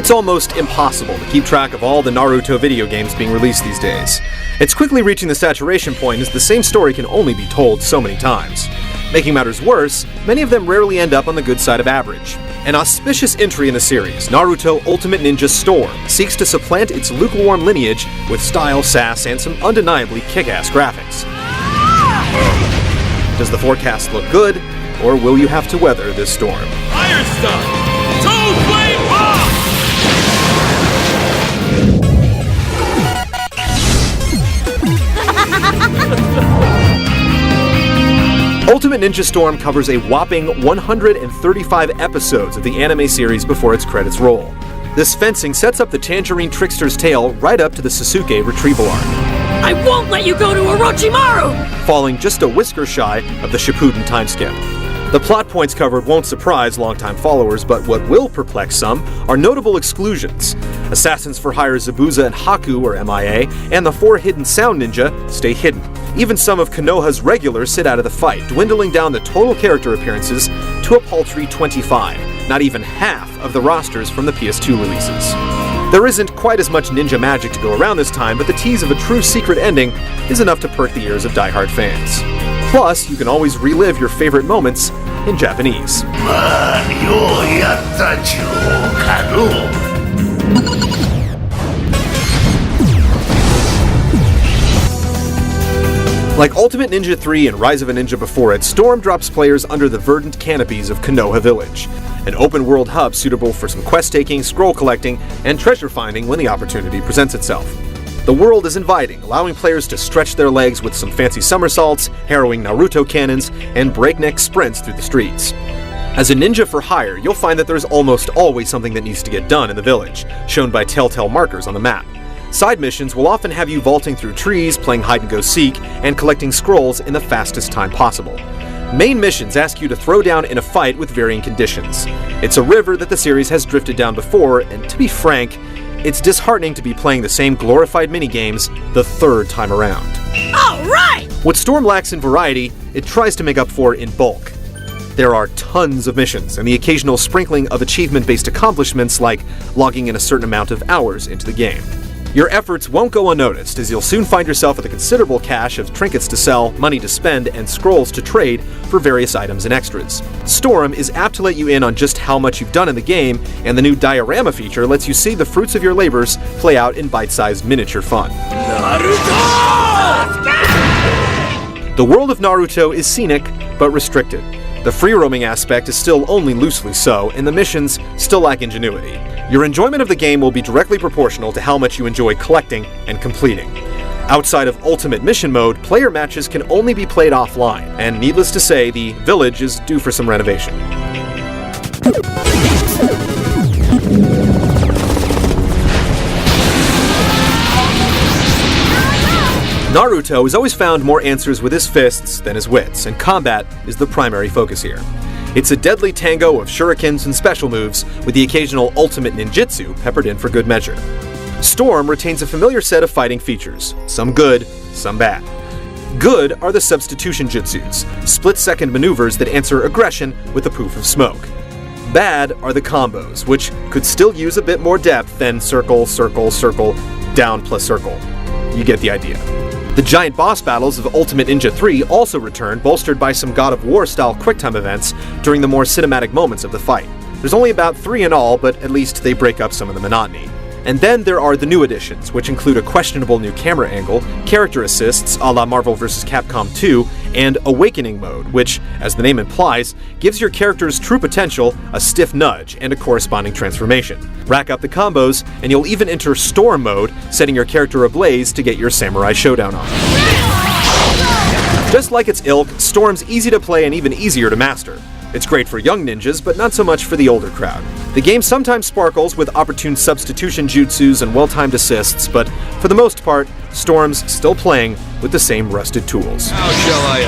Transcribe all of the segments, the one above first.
It's almost impossible to keep track of all the Naruto video games being released these days. It's quickly reaching the saturation point as the same story can only be told so many times. Making matters worse, many of them rarely end up on the good side of average. An auspicious entry in the series, Naruto Ultimate Ninja Storm, seeks to supplant its lukewarm lineage with style, sass, and some undeniably kick-ass graphics. Does the forecast look good, or will you have to weather this storm? Fire stuff! Two flame bomb! Ultimate Ninja Storm covers a whopping 135 episodes of the anime series before its credits roll. This fencing sets up the Tangerine Trickster's tale right up to the Sasuke retrieval arc. I won't let you go to Orochimaru! Falling just a whisker shy of the Shippuden time skip. The plot points covered won't surprise longtime followers, but what will perplex some are notable exclusions. Assassins for Hire Zabuza and Haku are MIA, and the 4 hidden sound ninja stay hidden. Even some of Konoha's regulars sit out of the fight, dwindling down the total character appearances to a paltry 25, not even half of the rosters from the PS2 releases. There isn't quite as much ninja magic to go around this time, but the tease of a true secret ending is enough to perk the ears of diehard fans. Plus, you can always relive your favorite moments in Japanese. Like Ultimate Ninja 3 and Rise of a Ninja before it, Storm drops players under the verdant canopies of Konoha Village, an open-world hub suitable for some quest-taking, scroll collecting, and treasure finding when the opportunity presents itself. The world is inviting, allowing players to stretch their legs with some fancy somersaults, harrowing Naruto cannons, and breakneck sprints through the streets. As a ninja for hire, you'll find that there's almost always something that needs to get done in the village, shown by telltale markers on the map. Side missions will often have you vaulting through trees, playing hide-and-go-seek, and collecting scrolls in the fastest time possible. Main missions ask you to throw down in a fight with varying conditions. It's a river that the series has drifted down before, and to be frank, it's disheartening to be playing the same glorified minigames the third time around. Alright! What Storm lacks in variety, it tries to make up for in bulk. There are tons of missions, and the occasional sprinkling of achievement-based accomplishments like logging in a certain amount of hours into the game. Your efforts won't go unnoticed, as you'll soon find yourself with a considerable cache of trinkets to sell, money to spend, and scrolls to trade for various items and extras. Storm is apt to let you in on just how much you've done in the game, and the new diorama feature lets you see the fruits of your labors play out in bite-sized miniature fun. Naruto! The world of Naruto is scenic, but restricted. The free-roaming aspect is still only loosely so, and the missions still lack ingenuity. Your enjoyment of the game will be directly proportional to how much you enjoy collecting and completing. Outside of Ultimate Mission Mode, player matches can only be played offline, and needless to say, the village is due for some renovation. Naruto has always found more answers with his fists than his wits, and combat is the primary focus here. It's a deadly tango of shurikens and special moves, with the occasional ultimate ninjutsu peppered in for good measure. Storm retains a familiar set of fighting features, some good, some bad. Good are the substitution jutsus, split-second maneuvers that answer aggression with a poof of smoke. Bad are the combos, which could still use a bit more depth than circle, circle, circle, down plus circle. You get the idea. The giant boss battles of Ultimate Ninja 3 also return, bolstered by some God of War-style QuickTime events during the more cinematic moments of the fight. There's only about 3 in all, but at least they break up some of the monotony. And then there are the new additions, which include a questionable new camera angle, character assists a la Marvel vs. Capcom 2, and Awakening Mode, which, as the name implies, gives your character's true potential a stiff nudge and a corresponding transformation. Rack up the combos, and you'll even enter Storm Mode, setting your character ablaze to get your Samurai Showdown on. Just like its ilk, Storm's easy to play and even easier to master. It's great for young ninjas, but not so much for the older crowd. The game sometimes sparkles with opportune substitution jutsus and well-timed assists, but for the most part, Storm's still playing with the same rusted tools. How shall I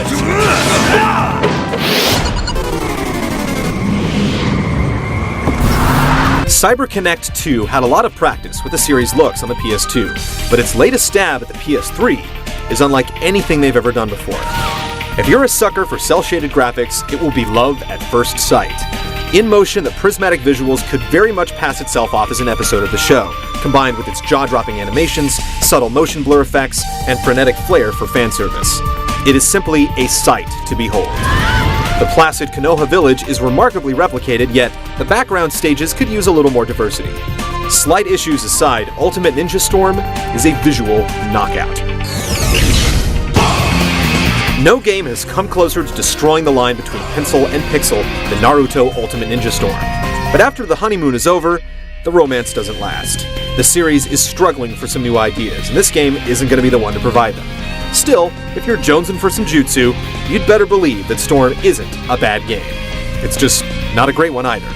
CyberConnect 2 had a lot of practice with the series' looks on the PS2, but its latest stab at the PS3 is unlike anything they've ever done before. If you're a sucker for cel-shaded graphics, it will be love at first sight. In motion, the prismatic visuals could very much pass itself off as an episode of the show, combined with its jaw-dropping animations, subtle motion blur effects, and frenetic flair for fan service. It is simply a sight to behold. The placid Konoha village is remarkably replicated, yet the background stages could use a little more diversity. Slight issues aside, Ultimate Ninja Storm is a visual knockout. No game has come closer to destroying the line between pencil and pixel than Naruto Ultimate Ninja Storm. But after the honeymoon is over, the romance doesn't last. The series is struggling for some new ideas, and this game isn't going to be the one to provide them. Still, if you're jonesing for some jutsu, you'd better believe that Storm isn't a bad game. It's just not a great one either.